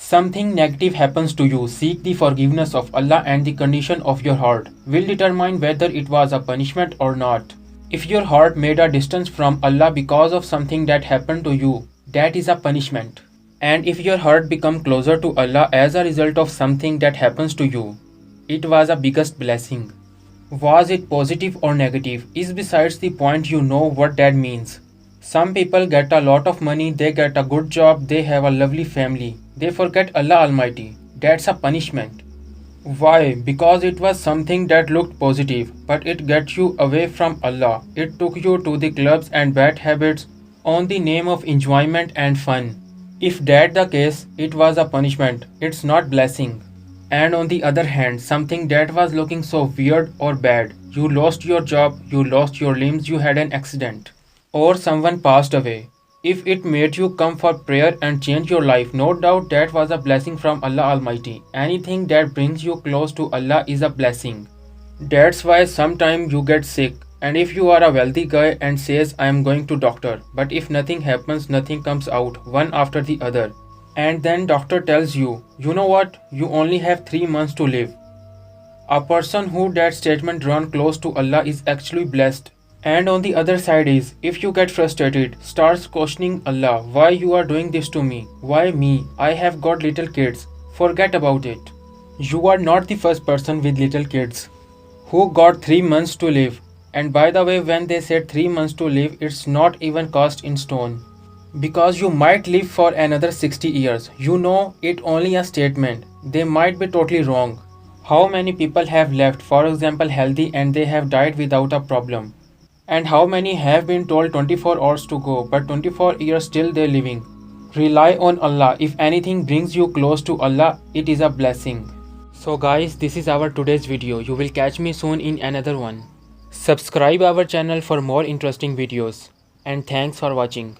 Something negative happens to you, seek the forgiveness of Allah, and the condition of your heart will determine whether it was a punishment or not. If your heart made a distance from Allah because of something that happened to you, that is a punishment. And if your heart become closer to Allah as a result of something that happens to you, it was a biggest blessing. Was it positive or negative is besides the point. You know what that means. Some people get a lot of money, they get a good job, they have a lovely family. They forget Allah Almighty. That's a punishment. Why? Because it was something that looked positive, but it got you away from Allah. It took you to the clubs and bad habits on the name of enjoyment and fun. If that the case, it was a punishment. It's not blessing. And on the other hand, something that was looking so weird or bad. You lost your job, you lost your limbs, you had an accident, or someone passed away. If it made you come for prayer and change your life, no doubt that was a blessing from Allah Almighty. Anything that brings you close to Allah is a blessing. That's why sometimes you get sick. And if you are a wealthy guy and says I am going to doctor, but if nothing happens, nothing comes out, one after the other. And then doctor tells you, you know what, you only have 3 months to live. A person who that statement run close to Allah is actually blessed. And on the other side is, if you get frustrated, starts questioning Allah, why you are doing this to me? Why me? I have got little kids. Forget about it. You are not the first person with little kids who got 3 months to live. And by the way, when they said 3 months to live, it's not even cast in stone. Because you might live for another 60 years. You know, it only a statement. They might be totally wrong. How many people have left, for example, healthy and they have died without a problem? And how many have been told 24 hours to go, but 24 years still they're living? Rely on Allah. If anything brings you close to Allah, it is a blessing. So guys, this is our today's video. You will catch me soon in another one. Subscribe our channel for more interesting videos. And thanks for watching.